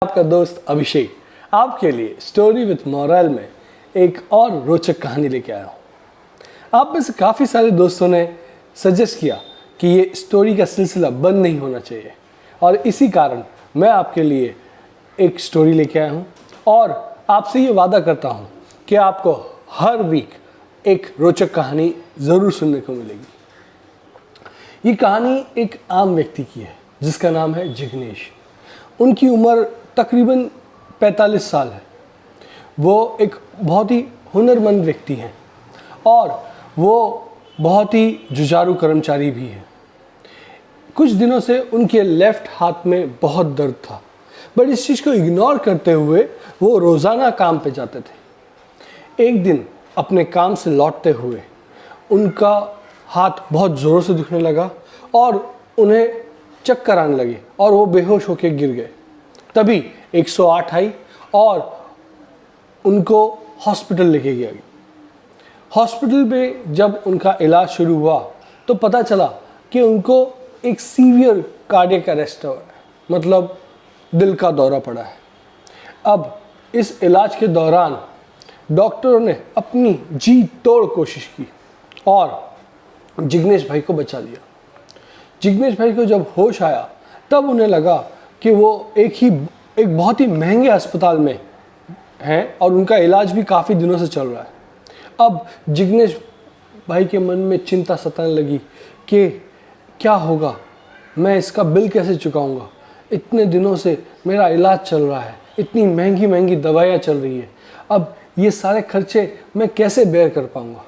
आपका दोस्त अभिषेक आपके लिए स्टोरी विथ मोरल में एक और रोचक कहानी लेके आया हूँ। आप में से काफ़ी सारे दोस्तों ने सजेस्ट किया कि ये स्टोरी का सिलसिला बंद नहीं होना चाहिए और इसी कारण मैं आपके लिए एक स्टोरी लेके आया हूँ और आपसे ये वादा करता हूँ कि आपको हर वीक एक रोचक कहानी ज़रूर सुनने को मिलेगी। ये कहानी एक आम व्यक्ति की है जिसका नाम है जिग्नेश। उनकी उम्र तकरीबन 45 साल है। वो एक बहुत ही हुनरमंद व्यक्ति हैं और वो बहुत ही जुझारू कर्मचारी भी हैं। कुछ दिनों से उनके लेफ्ट हाथ में बहुत दर्द था, बट इस चीज़ को इग्नोर करते हुए वो रोज़ाना काम पे जाते थे। एक दिन अपने काम से लौटते हुए उनका हाथ बहुत ज़ोरों से दुखने लगा और उन्हें चक्कर आने लगे और वो बेहोश होकर गिर गए। तभी 108 आई और उनको हॉस्पिटल लेके गया। हॉस्पिटल में जब उनका इलाज शुरू हुआ तो पता चला कि उनको एक सीवियर कार्डियक अरेस्ट हुआ है, मतलब दिल का दौरा पड़ा है। अब इस इलाज के दौरान डॉक्टरों ने अपनी जी तोड़ कोशिश की और जिग्नेश भाई को बचा लिया। जिग्नेश भाई को जब होश आया तब उन्हें लगा कि वो एक बहुत ही महंगे अस्पताल में हैं और उनका इलाज भी काफ़ी दिनों से चल रहा है। अब जिग्नेश भाई के मन में चिंता सताने लगी कि क्या होगा, मैं इसका बिल कैसे चुकाऊंगा, इतने दिनों से मेरा इलाज चल रहा है, इतनी महंगी महंगी दवाइयाँ चल रही है, अब ये सारे खर्चे मैं कैसे बेयर कर पाऊंगा।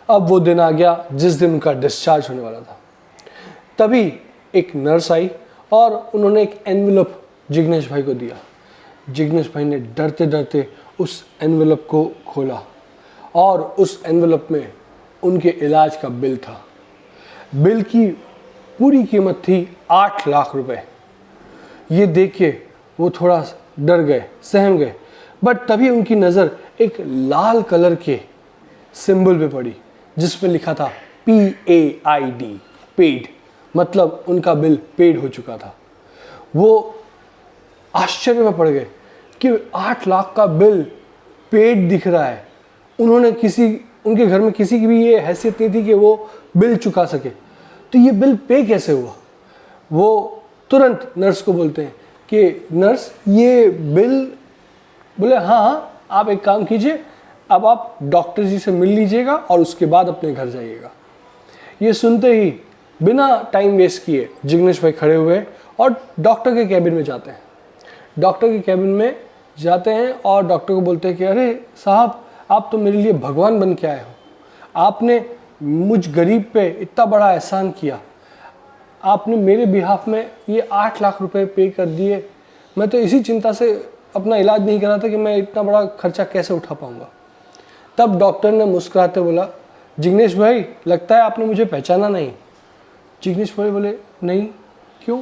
अब वो दिन आ गया जिस दिन उनका डिस्चार्ज होने वाला था। तभी एक नर्स आई और उन्होंने एक एनवेलप जिग्नेश भाई को दिया। जिग्नेश भाई ने डरते डरते उस एनवेलप को खोला और उस एनवेलप में उनके इलाज का बिल था। बिल की पूरी कीमत थी 8 लाख रुपए। ये देख के वो थोड़ा डर गए, सहम गए, बट तभी उनकी नज़र एक लाल कलर के सिंबल पे पड़ी जिसमें लिखा था PAID, पेड, मतलब उनका बिल पेड हो चुका था। वो आश्चर्य में पड़ गए कि 8 लाख का बिल पेड दिख रहा है। उनके घर में किसी की भी ये हैसियत नहीं थी कि वो बिल चुका सके, तो ये बिल पे कैसे हुआ। वो तुरंत नर्स को बोलते हैं कि नर्स ये बिल, बोले हाँ आप एक काम कीजिए, अब आप डॉक्टर जी से मिल लीजिएगा और उसके बाद अपने घर जाइएगा। ये सुनते ही बिना टाइम वेस्ट किए जिग्नेश भाई खड़े हुए और डॉक्टर के कैबिन में जाते हैं। डॉक्टर के कैबिन में जाते हैं और डॉक्टर को बोलते हैं कि अरे साहब, आप तो मेरे लिए भगवान बन के आए हो। आपने मुझ गरीब पे इतना बड़ा एहसान किया, आपने मेरे बिहाफ में ये 8 लाख रुपए पे कर दिए। मैं तो इसी चिंता से अपना इलाज नहीं करा था कि मैं इतना बड़ा खर्चा कैसे उठा पाऊँगा। तब डॉक्टर ने मुस्कुराते बोला, जिग्नेश भाई लगता है आपने मुझे पहचाना नहीं। जिग्नेश भाई बोले नहीं, क्यों।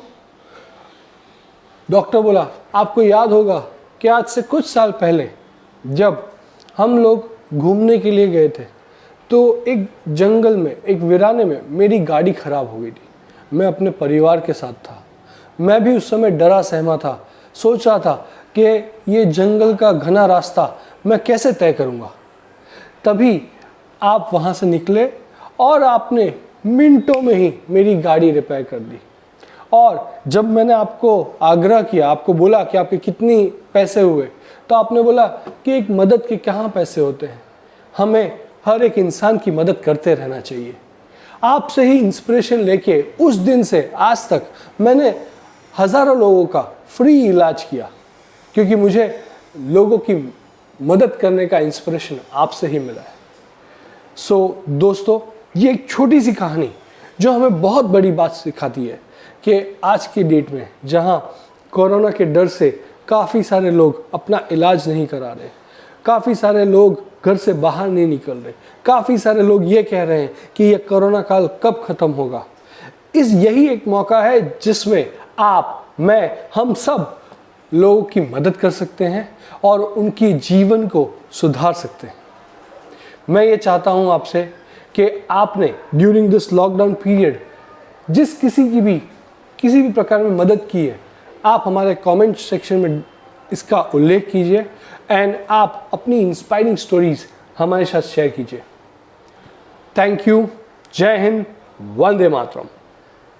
डॉक्टर बोला, आपको याद होगा कि आज से कुछ साल पहले जब हम लोग घूमने के लिए गए थे तो एक जंगल में, एक वीराने में मेरी गाड़ी खराब हो गई थी। मैं अपने परिवार के साथ था। मैं भी उस समय डरा सहमा था, सोच रहा था कि ये जंगल का घना रास्ता मैं कैसे तय करूँगा। तभी आप वहाँ से निकले और आपने मिनटों में ही मेरी गाड़ी रिपेयर कर दी। और जब मैंने आपको आग्रह किया, आपको बोला कि आपके कितनी पैसे हुए, तो आपने बोला कि एक मदद के कहाँ पैसे होते हैं, हमें हर एक इंसान की मदद करते रहना चाहिए। आपसे ही इंस्पिरेशन लेके उस दिन से आज तक मैंने हज़ारों लोगों का फ्री इलाज किया, क्योंकि मुझे लोगों की मदद करने का इंस्पिरेशन आपसे ही मिला है। सो दोस्तों, ये एक छोटी सी कहानी जो हमें बहुत बड़ी बात सिखाती है कि आज की डेट में जहाँ कोरोना के डर से काफ़ी सारे लोग अपना इलाज नहीं करा रहे, काफ़ी सारे लोग घर से बाहर नहीं निकल रहे, काफ़ी सारे लोग ये कह रहे हैं कि ये कोरोना काल कब ख़त्म होगा, यही एक मौका है जिसमें आप, मैं, हम सब लोगों की मदद कर सकते हैं और उनकी जीवन को सुधार सकते हैं। मैं ये चाहता हूँ आपसे कि आपने ड्यूरिंग दिस लॉकडाउन पीरियड किसी भी प्रकार में मदद की है, आप हमारे कमेंट सेक्शन में इसका उल्लेख कीजिए एंड आप अपनी इंस्पायरिंग स्टोरीज हमारे साथ शेयर कीजिए। Thank you. जय हिंद। वंदे मातरम।